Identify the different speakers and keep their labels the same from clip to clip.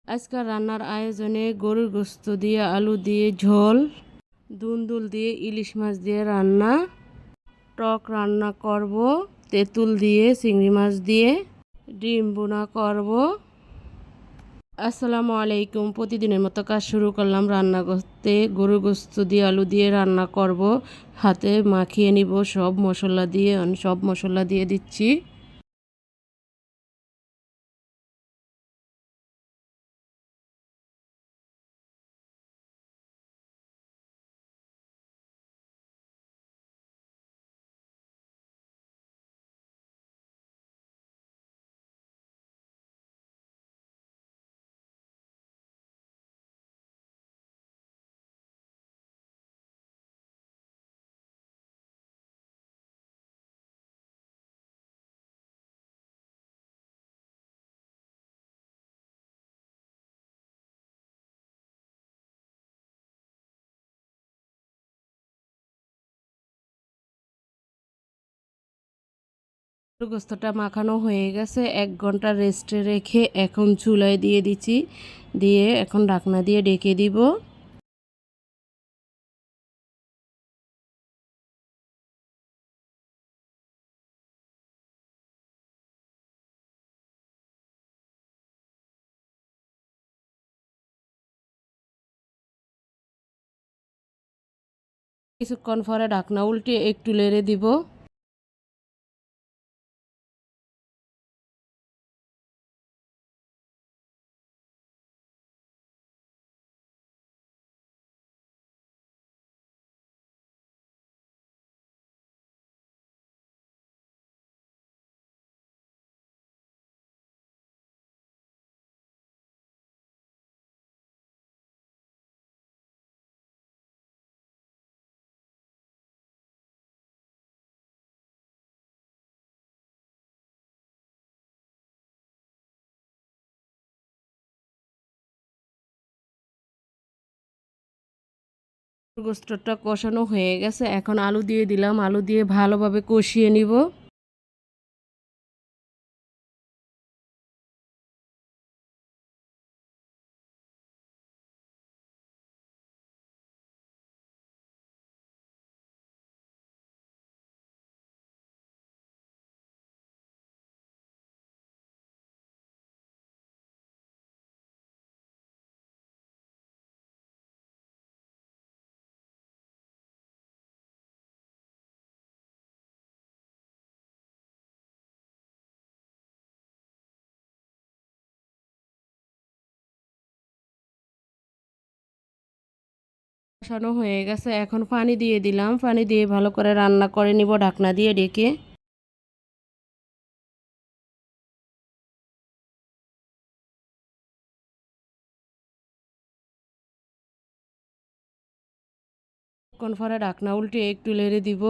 Speaker 1: আজকাল রান্নার আয়োজনে গরুর গোস্ত দিয়ে আলু দিয়ে ঝোল, দুন্দুল দিয়ে ইলিশ মাছ দিয়ে রান্না, টক রান্না করব, তেঁতুল দিয়ে চিংড়ি মাছ দিয়ে ডিম বোনা করব। আসসালামু আলাইকুম। প্রতিদিনের মতো কাজ শুরু করলাম রান্না করতে। গরুর গোস্ত দিয়ে আলু দিয়ে রান্না করব। হাতে মাখিয়ে নিব সব মশলা দিয়ে দিচ্ছি। গরুর গোস্তটা মাখানো হয়ে গেছে, 1 ঘন্টা রেস্টে রেখে এখন চুলায় দিয়ে দিচ্ছি। দিয়ে এখন ঢাকনা দিয়ে ঢেকে দিব। কিছুক্ষণ পরে ঢাকনা উল্টে একটু নেড়ে দিব। গোস্তটা কষানো হয়ে গেছে, এখন আলু দিয়ে দিলাম। আলু দিয়ে ভালোভাবে কষিয়ে নিব। কষানো হয়ে গেছে, এখন পানি দিয়ে দিলাম। পানি দিয়ে ভালো করে রান্না করে নিব ঢাকনা দিয়ে ঢেকে। কোন পরে ঢাকনা উল্টে একটু নেড়ে দিব।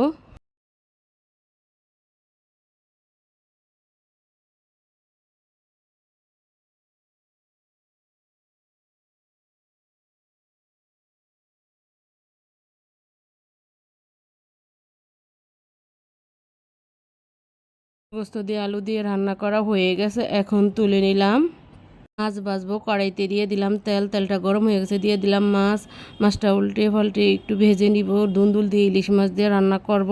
Speaker 1: গোস্ত দিয়ে আলু দিয়ে রান্না করা হয়ে গেছে, এখন তুলে নিলাম। মাছ ভাজবো, কড়াইতে দিয়ে দিলাম তেল। তেলটা গরম হয়ে গেছে, দিয়ে দিলাম মাছ। মাছটা উল্টে পাল্টে একটু ভেজে নিব। দুন্দুল দিয়ে ইলিশ মাছ দিয়ে রান্না করব।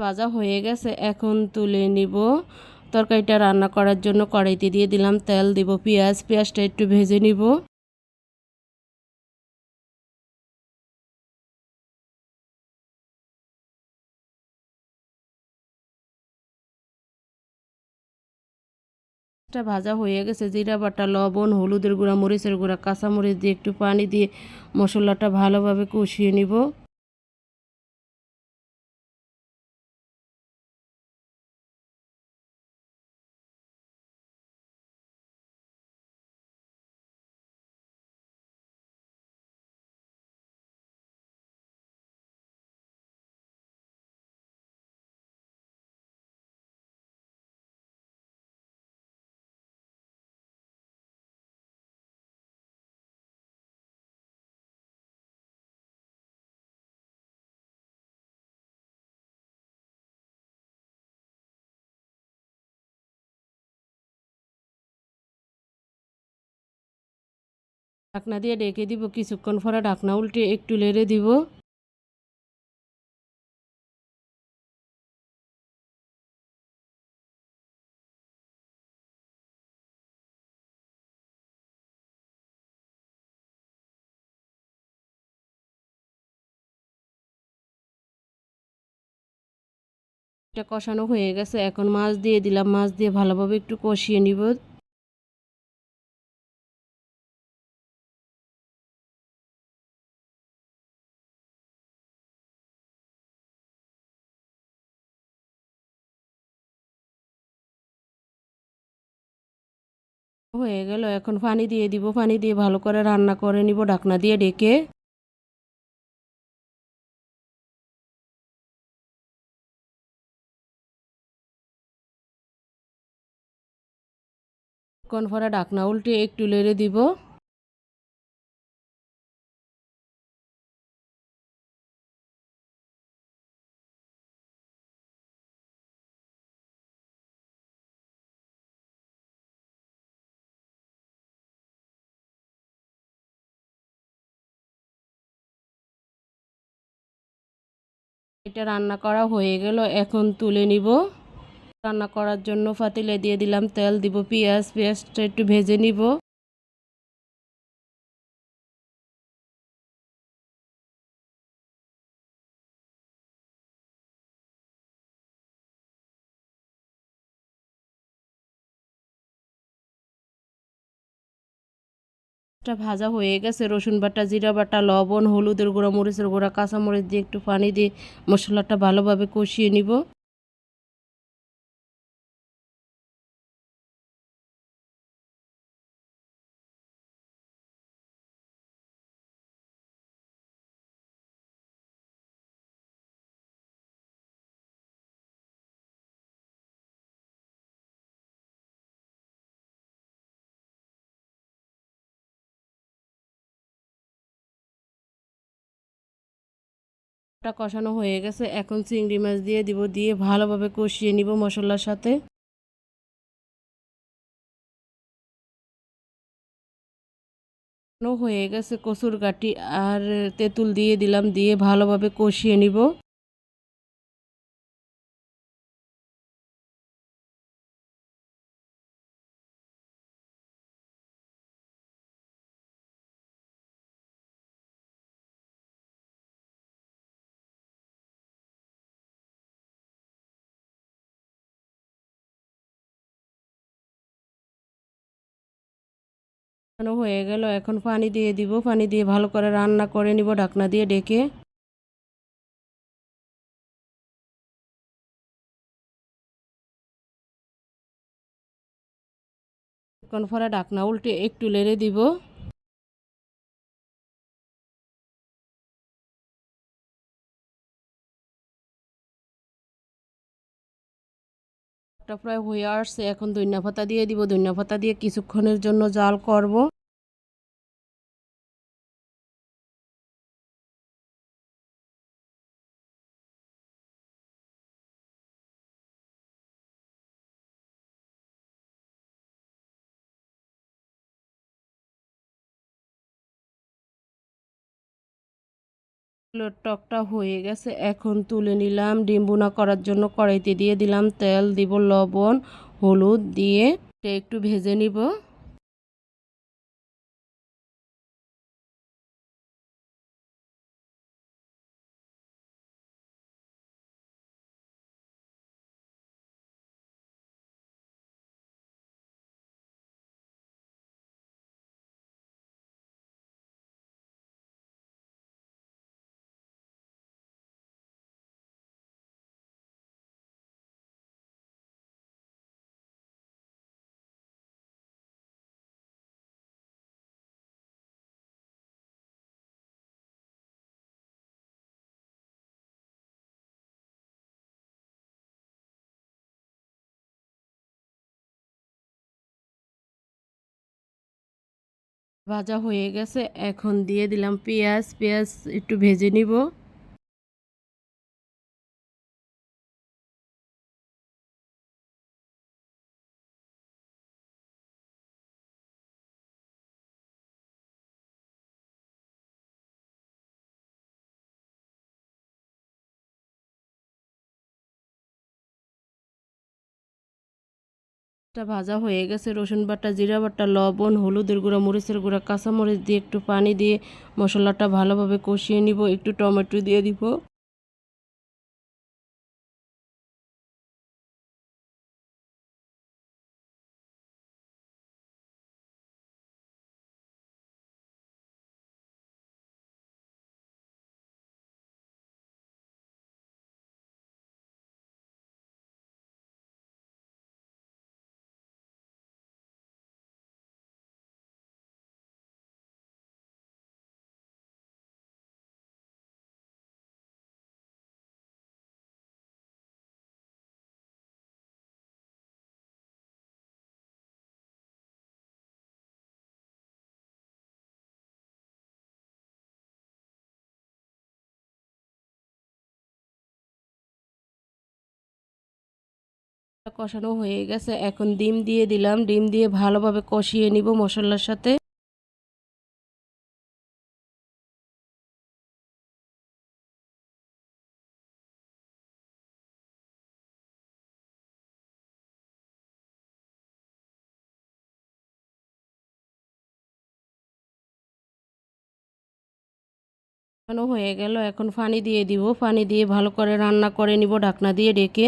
Speaker 1: ভাজা হয়ে গেছে, এখন তুলে নিব। তরকারিটা রান্না করার জন্য কড়াইতে দিয়ে দিলাম তেল, দিব পেঁয়াজটা একটু ভেজে নিব। ভাজা হয়ে গেছে, জিরা বাটা, লবণ, হলুদের গুঁড়া, মরিচের গুঁড়া, কাঁচামরিচ দিয়ে একটু পানি দিয়ে মশলাটা ভালোভাবে কষিয়ে নিব। ঢাকনা দিয়ে ঢেকে দিব, কিছুক্ষণ পরে ঢাকনা উল্টে একটু নেড়ে দিব। এটা কষানো হয়ে গেছে, এখন মাছ দিয়ে দিলাম, মাছ দিয়ে ভালোভাবে একটু কষিয়ে নিব। হয়ে গেল, এখন পানি দিয়ে দিব, পানি দিয়ে ভালো করে রান্না করে নিব ঢাকনা দিয়ে ঢেকে। কিছুক্ষণ পরে ঢাকনা উল্টে একটু নেড়ে দিব। এটা রান্না করা হয়ে গেল, এখন তুলে নিব। রান্না করার জন্য পাতিলে দিয়ে দিলাম তেল, দিব পেঁয়াজটা একটু ভেজে নিব। ভাজা হয়ে গেছে, রসুন বাটা, জিরা বাটা, লবণ, হলুদের গুঁড়া, মরিচের গুঁড়া, কাঁচামরিচ দিয়ে একটু পানি দিয়ে মশলাটা ভালোভাবে কষিয়ে নিব। কষানো হয়ে গেছে, এখন চিংড়ি মাছ দিয়ে দিব, দিয়ে ভালোভাবে কষিয়ে নিব মশলার সাথে। হয়ে গেছে, কসুর গাটি আর তেঁতুল দিয়ে দিলাম, দিয়ে ভালোভাবে কষিয়ে নিব। হয়ে গেল, এখন পানি দিয়ে দিব, পানি দিয়ে ভালো করে রান্না করে নিব ঢাকনা দিয়ে ঢেকে। এখন পরে ঢাকনা উল্টে একটু নেড়ে দিব। প্রায় হয়ে আসছে, এখন ধনিয়া পাতা দিয়ে দিব, ধনিয়া পাতা দিয়ে কিছুক্ষণের জন্য জাল করব। তেলের টকটা হয়ে গেছে, এখন তুলে নিলাম। ডিম ভুনা করার জন্য কড়াইতে দিয়ে দিলাম তেল, দিব লবণ, হলুদ দিয়ে একটু ভেজে নিব। ভাজা হয়ে গেছে, এখন দিয়ে দিলাম পেঁয়াজ। পেঁয়াজ একটু ভেজে নিব। ভাজা হয়ে গেছে, রসুন বাটা, জিরা বাটা, লবণ, হলুদের গুঁড়া, মরিচের গুঁড়া, কাঁচামরিচ দিয়ে একটু পানি দিয়ে মশলাটা ভালোভাবে কষিয়ে নিব। একটু টমেটো দিয়ে দিব। কষানো হয়ে গেছে, এখন ডিম দিয়ে দিলাম। ডিম দিয়ে ভালোভাবে কষিয়ে নিব মশলার সাথে। কষানো হয়ে গেল, এখন পানি দিয়ে দিব। পানি দিয়ে ভালো করে রান্না করে নিব ঢাকনা দিয়ে ঢেকে।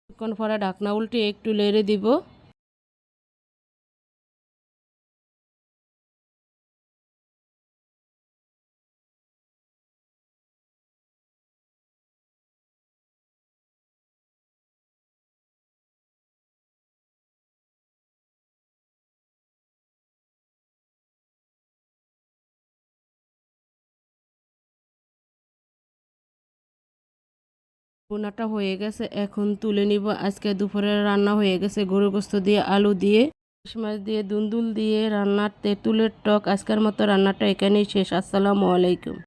Speaker 1: কিছুক্ষণ পরে ঢাকনা উল্টে একটু নেড়ে দিব। ভুনাটা হয়ে গেছে, এখন তুলে নিব। আজকে দুপুরের রান্না হয়ে গেছে গরুর গোশত দিয়ে, আলু দিয়ে, ইলিশ মাছ দিয়ে, দুন্দুল দিয়ে রান্নার তেঁতুলের টক। আজকের মতো রান্নাটা এখানেই শেষ। আসসালামু আলাইকুম।